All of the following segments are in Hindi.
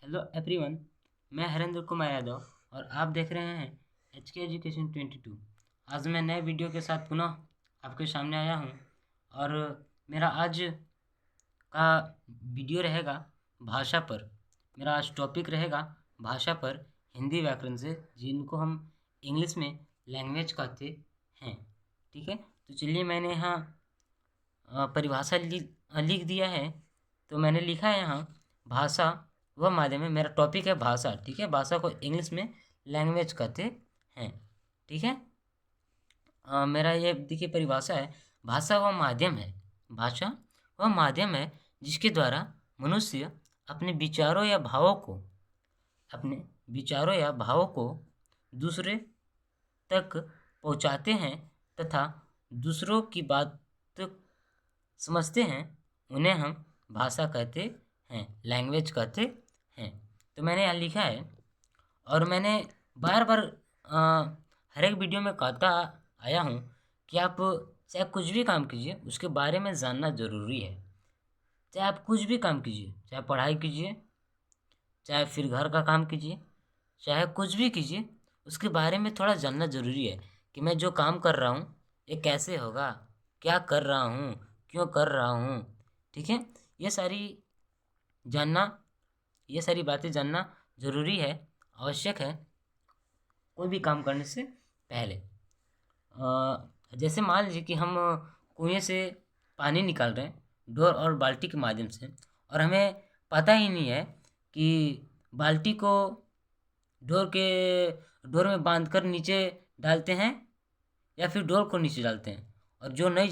Hello everyone. मैं हरेंद्र कुमार यादव और आप देख रहे हैं HK एजुकेशन 22। आज मैं नए वीडियो के साथ पुनः आपके सामने आया हूं और मेरा आज का वीडियो रहेगा भाषा पर। मेरा आज टॉपिक रहेगा भाषा पर, हिंदी व्याकरण से, जिनको हम इंग्लिश में लैंग्वेज कहते हैं। ठीक है, तो चलिए मैंने यहाँ परिभाषा लिख दिया है। तो मैंने लिखा है यहाँ भाषा वह माध्यम है। मेरा टॉपिक है भाषा। ठीक है, भाषा को इंग्लिश में लैंग्वेज कहते हैं। ठीक है, मेरा ये देखिए परिभाषा है। भाषा वह माध्यम है। भाषा वह माध्यम है जिसके द्वारा मनुष्य अपने विचारों या भावों को दूसरे तक पहुंचाते हैं तथा दूसरों की बात समझते हैं। उन्हें हम भाषा कहते हैं, लैंग्वेज कहते हैं। तो मैंने यहाँ लिखा है और मैंने बार बार हर एक वीडियो में कहता आया हूँ कि आप चाहे कुछ भी काम कीजिए उसके बारे में जानना ज़रूरी है। चाहे आप कुछ भी काम कीजिए, चाहे पढ़ाई कीजिए, चाहे फिर घर का काम कीजिए, चाहे कुछ भी कीजिए, उसके बारे में थोड़ा जानना ज़रूरी है कि मैं जो काम कर रहा हूँ ये कैसे होगा, क्या कर रहा हूँ, क्यों कर रहा हूँ। ठीक है, ये सारी जानना ये सारी बातें जानना ज़रूरी है, आवश्यक है कोई भी काम करने से पहले। जैसे मान लीजिए कि हम कुएं से पानी निकाल रहे हैं डोर और बाल्टी के माध्यम से, और हमें पता ही नहीं है कि बाल्टी को डोर में बांधकर नीचे डालते हैं या फिर डोर को नीचे डालते हैं। और जो नहीं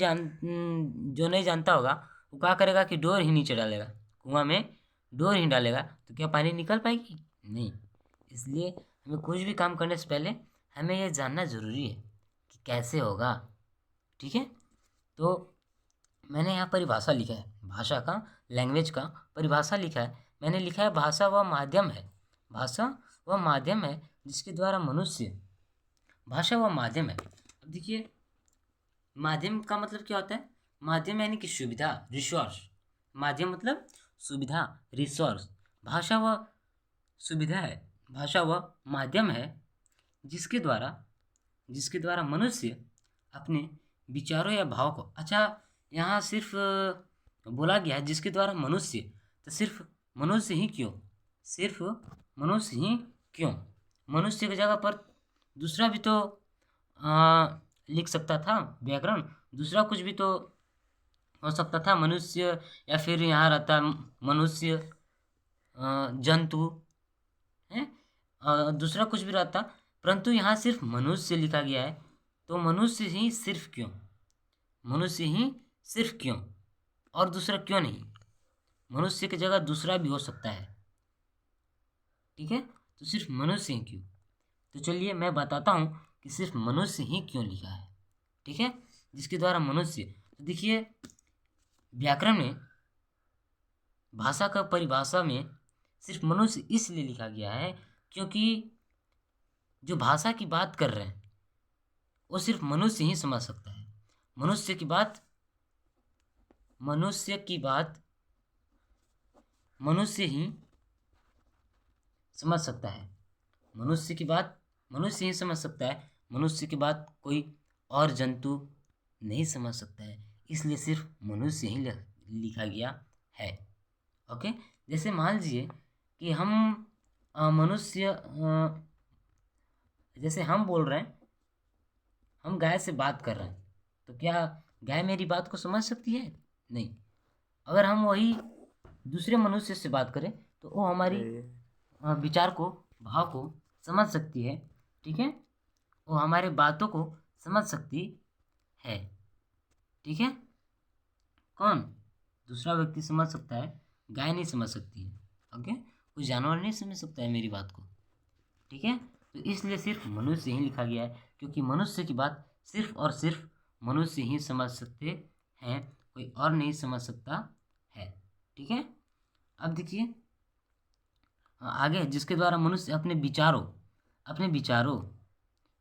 जानता होगा वो क्या करेगा कि डोर ही नीचे डालेगा, कुआं में डोर ही डालेगा, तो क्या पानी निकल पाएगी? नहीं। इसलिए हमें कुछ भी काम करने से पहले हमें यह जानना ज़रूरी है कि कैसे होगा। ठीक है, तो मैंने यहाँ परिभाषा लिखा है, भाषा का, लैंग्वेज का परिभाषा लिखा है। मैंने लिखा है भाषा वह माध्यम है। भाषा वह माध्यम है जिसके द्वारा मनुष्य भाषा वह माध्यम है। अब देखिए, माध्यम का मतलब क्या होता है? माध्यम यानी कि सुविधा, रिसोर्स। माध्यम मतलब सुविधा, रिसोर्स। भाषा वह सुविधा है, भाषा वह माध्यम है जिसके द्वारा मनुष्य अपने विचारों या भाव को, अच्छा यहाँ सिर्फ बोला गया है जिसके द्वारा मनुष्य, तो सिर्फ मनुष्य ही क्यों? सिर्फ मनुष्य ही क्यों? मनुष्य की जगह पर दूसरा भी तो लिख सकता था, व्याकरण दूसरा कुछ भी तो हो सकता था। मनुष्य, या फिर यहाँ रहता मनुष्य, जंतु है, दूसरा कुछ भी रहता, परंतु यहाँ सिर्फ मनुष्य लिखा गया है। तो मनुष्य ही सिर्फ क्यों? मनुष्य ही सिर्फ क्यों और दूसरा क्यों नहीं? मनुष्य की जगह दूसरा भी हो सकता है। ठीक है, तो सिर्फ मनुष्य ही क्यों? तो चलिए मैं बताता हूँ कि सिर्फ मनुष्य ही क्यों लिखा है। ठीक है, जिसके द्वारा मनुष्य, तो देखिए व्याकरण में, भाषा का परिभाषा में सिर्फ मनुष्य इसलिए लिखा गया है क्योंकि जो भाषा की बात कर रहे हैं वो सिर्फ मनुष्य ही समझ सकता है। मनुष्य की बात मनुष्य ही समझ सकता है। मनुष्य की बात मनुष्य ही समझ सकता है। मनुष्य की बात कोई और जंतु नहीं समझ सकता है, इसलिए सिर्फ मनुष्य ही लिखा गया है। ओके, जैसे मान लीजिए कि हम मनुष्य, जैसे हम बोल रहे हैं, हम गाय से बात कर रहे हैं, तो क्या गाय मेरी बात को समझ सकती है? नहीं। अगर हम वही दूसरे मनुष्य से बात करें तो वो हमारी विचार को, भाव को समझ सकती है। ठीक है, वो हमारे बातों को समझ सकती है। ठीक है, कौन? दूसरा व्यक्ति समझ सकता है, गाय नहीं समझ सकती है। ओके, कोई जानवर नहीं समझ सकता है मेरी बात को। ठीक है, तो इसलिए सिर्फ मनुष्य ही लिखा गया है क्योंकि मनुष्य की बात सिर्फ और सिर्फ मनुष्य ही समझ सकते हैं, कोई और नहीं समझ सकता है। ठीक है, अब देखिए आगे, जिसके द्वारा मनुष्य अपने विचारों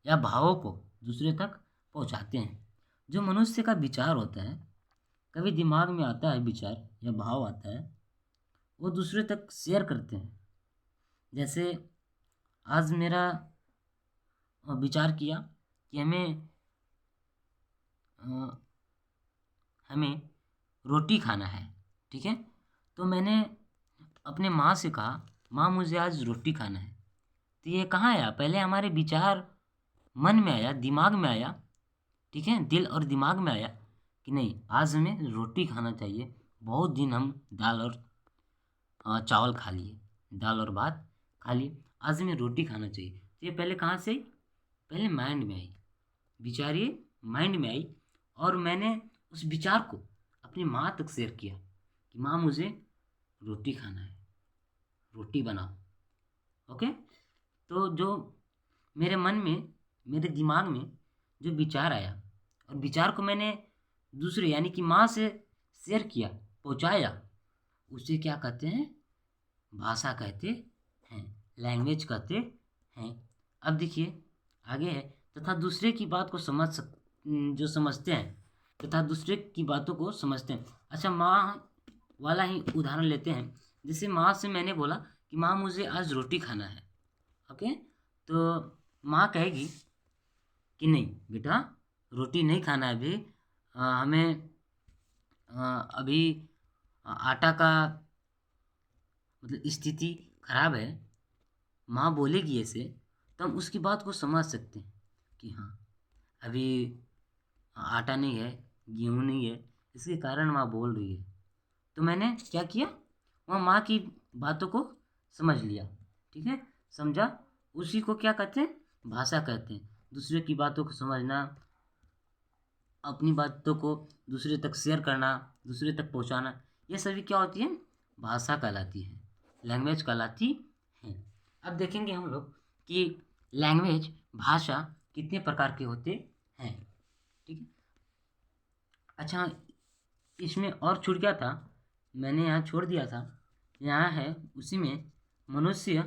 या भावों को दूसरे तक पहुंचाते हैं। जो मनुष्य का विचार होता है, कभी दिमाग में आता है विचार या भाव आता है, वो दूसरे तक शेयर करते हैं। जैसे आज मेरा विचार किया कि अ, हमें रोटी खाना है, ठीक है। तो मैंने अपने माँ से कहा, माँ मुझे आज रोटी खाना है। तो ये कहाँ आया, पहले हमारे विचार मन में आया, दिमाग में आया, ठीक है, दिल और दिमाग में आया कि नहीं आज हमें रोटी खाना चाहिए। बहुत दिन हम दाल और चावल खा लिए, दाल और भात खा लिए, आज हमें रोटी खाना चाहिए। तो ये पहले कहाँ से आई, पहले माइंड में आई, विचार ये माइंड में आई, और मैंने उस विचार को अपनी माँ तक शेयर किया कि माँ मुझे रोटी खाना है, रोटी बनाओ। ओके। तो जो मेरे मन में, मेरे दिमाग में जो विचार आया, और विचार को मैंने दूसरे यानी कि माँ से शेयर किया, पहुँचाया, उसे क्या कहते हैं, भाषा कहते हैं, लैंग्वेज कहते हैं। अब देखिए आगे है, तथा दूसरे की बात को जो समझते हैं, तथा दूसरे की बातों को समझते हैं। अच्छा, माँ वाला ही उदाहरण लेते हैं। जैसे माँ से मैंने बोला कि माँ मुझे आज रोटी खाना है। ओके। तो माँ कहेगी कि नहीं बेटा, रोटी नहीं खाना है अभी, हमें अभी आटा का मतलब स्थिति खराब है। माँ बोलेगी ऐसे, तो हम उसकी बात को समझ सकते हैं कि हाँ अभी आटा नहीं है, गेहूँ नहीं है, इसके कारण माँ बोल रही है। तो मैंने क्या किया, वहाँ माँ की बातों को समझ लिया, ठीक है, समझा। उसी को क्या कहते हैं, भाषा कहते हैं। दूसरे की बातों को समझना, अपनी बातों को दूसरे तक शेयर करना, दूसरे तक पहुँचाना, ये सभी क्या होती है, भाषा कहलाती है, लैंग्वेज कहलाती है। अब देखेंगे हम लोग कि लैंग्वेज, भाषा कितने प्रकार के होते हैं, ठीक है। अच्छा, इसमें और छूट गया था, मैंने यहाँ छोड़ दिया था, यहाँ है उसी में, मनुष्य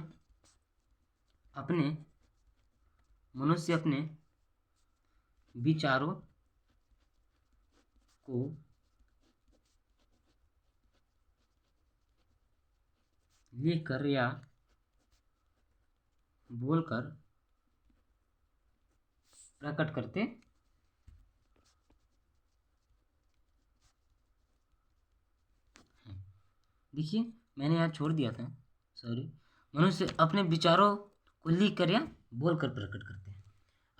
अपने मनुष्य अपने विचारों को लिखकर या बोलकर प्रकट करते हैं। देखिए मैंने यहाँ छोड़ दिया था, सॉरी। मनुष्य अपने विचारों को लिख कर या बोल कर प्रकट करते हैं।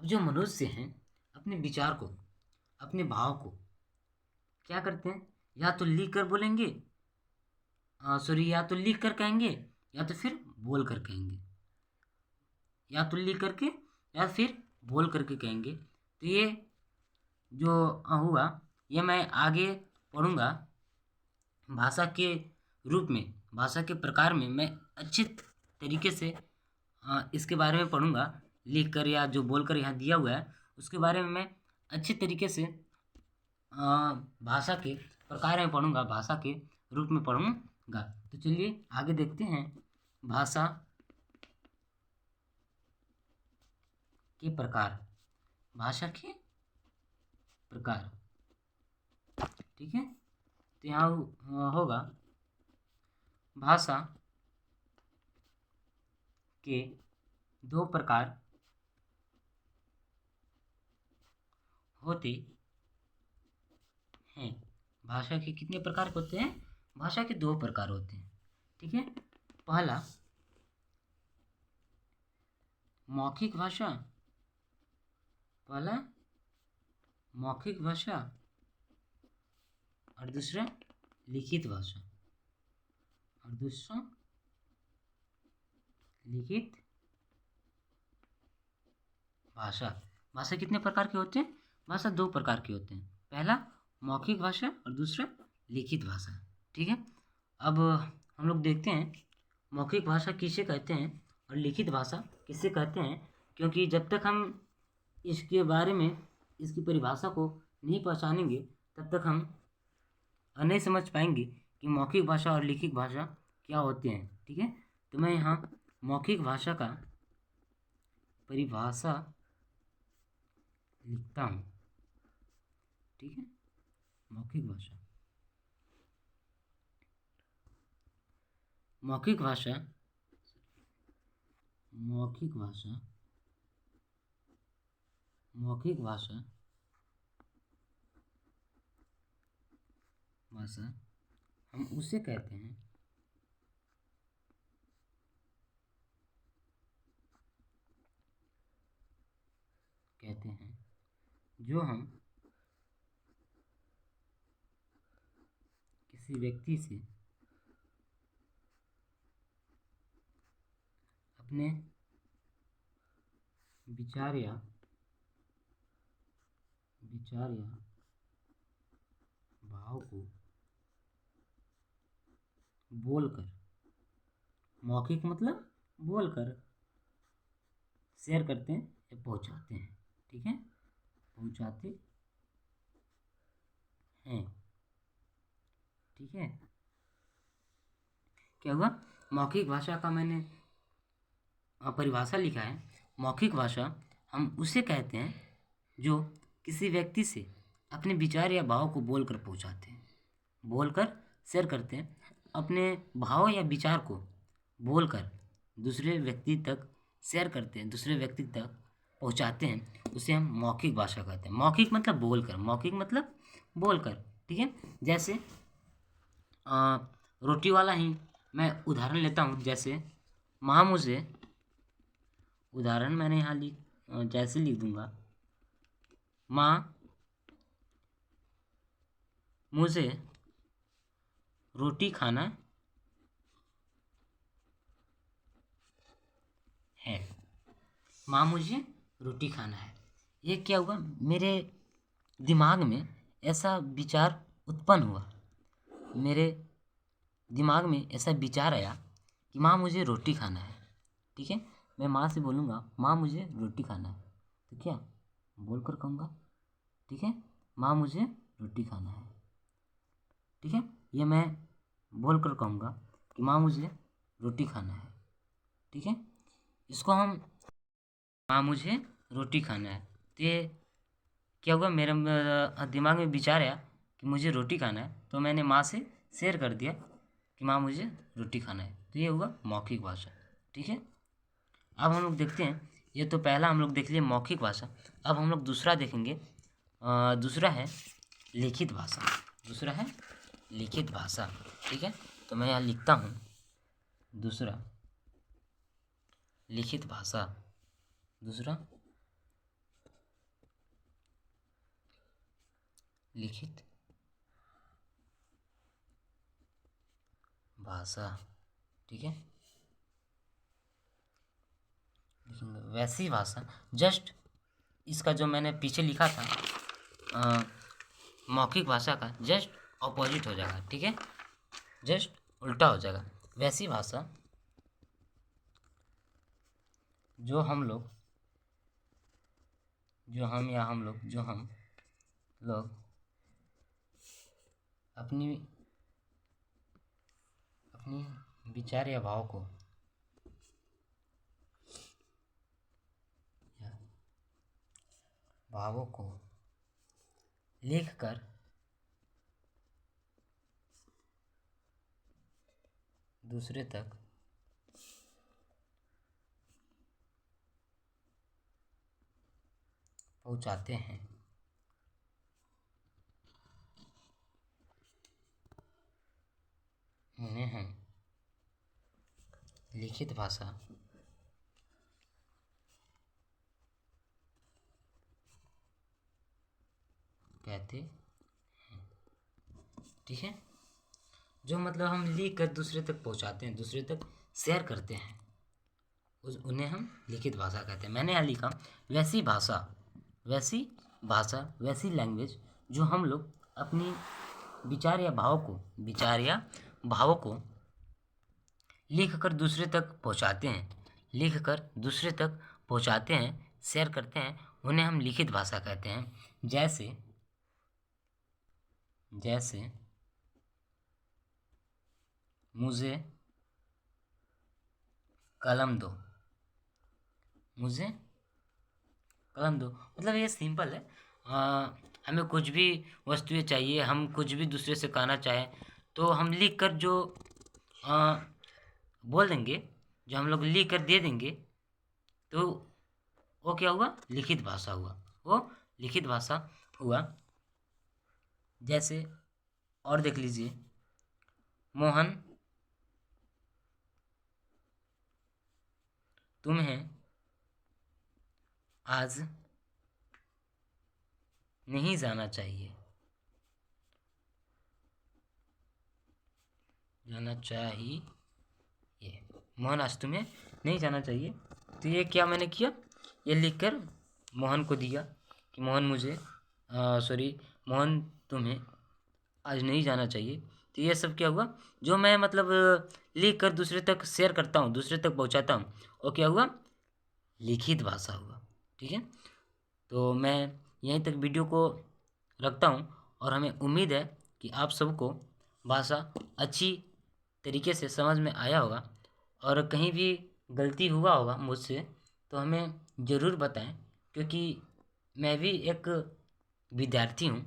अब जो मनुष्य हैं अपने विचार को, अपने भाव को क्या करते हैं, या तो लिख कर बोलेंगे, सॉरी, या तो लिख कर कहेंगे, या तो फिर बोल कर कहेंगे, या तो लिख करके या फिर बोल करके कहेंगे। तो ये जो हुआ, ये मैं आगे पढ़ूंगा भाषा के रूप में, भाषा के प्रकार में मैं अच्छे तरीके से इसके बारे में पढ़ूंगा। लिख कर या जो बोल कर यहाँ दिया हुआ है उसके बारे में मैं अच्छे तरीके से भाषा के प्रकार में पढ़ूंगा, भाषा के रूप में पढ़ूंगा। तो चलिए आगे देखते हैं भाषा के प्रकार, भाषा के प्रकार, ठीक है। तो यहाँ होगा भाषा के दो प्रकार होते हैं। भाषा के कितने प्रकार होते हैं, भाषा के दो प्रकार होते हैं, ठीक है। पहला मौखिक भाषा, पहला मौखिक भाषा, और दूसरा लिखित भाषा, और दूसरा लिखित भाषा। भाषा कितने प्रकार के होते हैं, भाषा दो प्रकार के होते हैं, पहला मौखिक भाषा और दूसरा लिखित भाषा, ठीक है। अब हम लोग देखते हैं मौखिक भाषा किसे कहते हैं और लिखित भाषा किसे कहते हैं, क्योंकि जब तक हम इसके बारे में, इसकी परिभाषा को नहीं पहचानेंगे तब तक हम नहीं समझ पाएंगे कि मौखिक भाषा और लिखित भाषा क्या होते हैं, ठीक है। तो मैं यहाँ मौखिक भाषा का परिभाषा लिखता हूँ, ठीक है। मौखिक भाषा, मौखिक भाषा मौखिक भाषा, मौखिक भाषा, भाषा हम उसे कहते हैं जो हम किसी व्यक्ति से अपने विचार या भाव को बोलकर, मौखिक मतलब बोलकर शेयर करते हैं या पहुंचाते हैं। ठीक है, पहुंचाते हैं। ठीक है, क्या हुआ? मौखिक भाषा का मैंने परिभाषा लिखा है। मौखिक भाषा हम उसे कहते हैं जो किसी व्यक्ति से अपने विचार या भाव को बोलकर पहुंचाते हैं, बोलकर शेयर करते हैं, अपने भाव या विचार को बोलकर दूसरे व्यक्ति तक शेयर करते हैं, दूसरे व्यक्ति तक पहुंचाते हैं, उसे हम मौखिक भाषा कहते हैं। मौखिक मतलब बोलकर, मौखिक मतलब बोलकर। ठीक है, जैसे रोटी वाला ही मैं उदाहरण लेता हूँ। जैसे माँ मुझे, उदाहरण मैंने यहाँ जैसे लिख दूंगा, माँ मुझे रोटी खाना है। माँ मुझे रोटी खाना है। ये क्या हुआ? मेरे दिमाग में ऐसा विचार उत्पन्न हुआ, मेरे दिमाग में ऐसा विचार आया कि माँ मुझे रोटी खाना है। ठीक है, मैं माँ से बोलूँगा माँ मुझे रोटी खाना है, तो क्या बोल कर कहूँगा? ठीक है, माँ मुझे रोटी खाना है। ठीक है, ये मैं बोल कर कहूँगा कि माँ मुझे रोटी खाना है। ठीक है, इसको हम, माँ मुझे रोटी खाना है, तो ये क्या हुआ? मेरे दिमाग में विचार आया कि मुझे रोटी खाना है, तो मैंने माँ से शेयर कर दिया कि माँ मुझे रोटी खाना है, तो ये हुआ मौखिक भाषा। ठीक है, अब हम लोग देखते हैं, ये तो पहला हम लोग देख लिए मौखिक भाषा। अब हम लोग दूसरा देखेंगे। दूसरा है लिखित भाषा। दूसरा है लिखित भाषा। ठीक है, तो मैं यहाँ लिखता हूँ दूसरा लिखित भाषा। दूसरा लिखित भाषा। ठीक है, वैसी भाषा, जस्ट इसका जो मैंने पीछे लिखा था मौखिक भाषा का जस्ट ऑपोजिट हो जाएगा। ठीक है, जस्ट उल्टा हो जाएगा। वैसी भाषा जो हम लोग, जो हम या हम लोग, जो हम लोग अपनी विचार या भाव को भावों को लिखकर दूसरे तक पहुंचाते हैं, उन्हें हम लिखित भाषा कहते हैं। ठीक है, जो मतलब हम लिख कर दूसरे तक पहुंचाते हैं, दूसरे तक शेयर करते हैं, उन्हें हम लिखित भाषा कहते हैं। मैंने यहाँ लिखा वैसी भाषा, वैसी भाषा, वैसी लैंग्वेज जो हम लोग अपनी विचार या भाव को लिख कर दूसरे तक पहुंचाते हैं, लिख कर दूसरे तक पहुंचाते हैं, शेयर करते हैं, उन्हें हम लिखित भाषा कहते हैं। जैसे मुझे कलम दो, मुझे कलम दो, मतलब ये सिंपल है। हमें कुछ भी वस्तुएं चाहिए, हम कुछ भी दूसरे से कहना चाहें तो हम लिख कर जो बोल देंगे, जो हम लोग लिख कर दे देंगे, तो वो क्या हुआ, लिखित भाषा हुआ, वो लिखित भाषा हुआ। जैसे और देख लीजिए, मोहन तुम्हें आज नहीं जाना चाहिए, जाना चाहिए, मोहन आज तुम्हें नहीं जाना चाहिए। तो ये क्या मैंने किया, ये लिखकर मोहन को दिया कि मोहन मुझे मोहन तुम्हें आज नहीं जाना चाहिए। तो ये सब क्या हुआ, जो मैं मतलब लिख कर दूसरे तक शेयर करता हूँ, दूसरे तक पहुँचाता हूँ, वो क्या हुआ, लिखित भाषा हुआ। ठीक है, तो मैं यहीं तक वीडियो को रखता हूँ और हमें उम्मीद है कि आप सबको भाषा अच्छी तरीके से समझ में आया होगा। और कहीं भी गलती हुआ होगा मुझसे तो हमें ज़रूर बताएं, क्योंकि मैं भी एक विद्यार्थी हूँ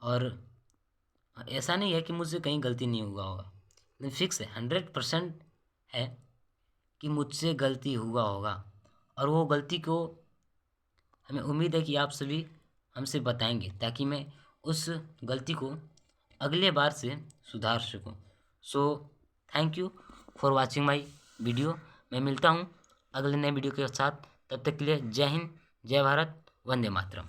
और ऐसा नहीं है कि मुझसे कहीं गलती नहीं हुआ होगा, लेकिन फिक्स है, 100% है कि मुझसे गलती हुआ होगा। और वो गलती को हमें उम्मीद है कि आप सभी हमसे बताएंगे, ताकि मैं उस गलती को अगले बार से सुधार सकूं। So thank you for watching my video. मैं मिलता हूं अगले नए वीडियो के साथ, तब तक के लिए जय हिंद, जय भारत, वंदे मातरम।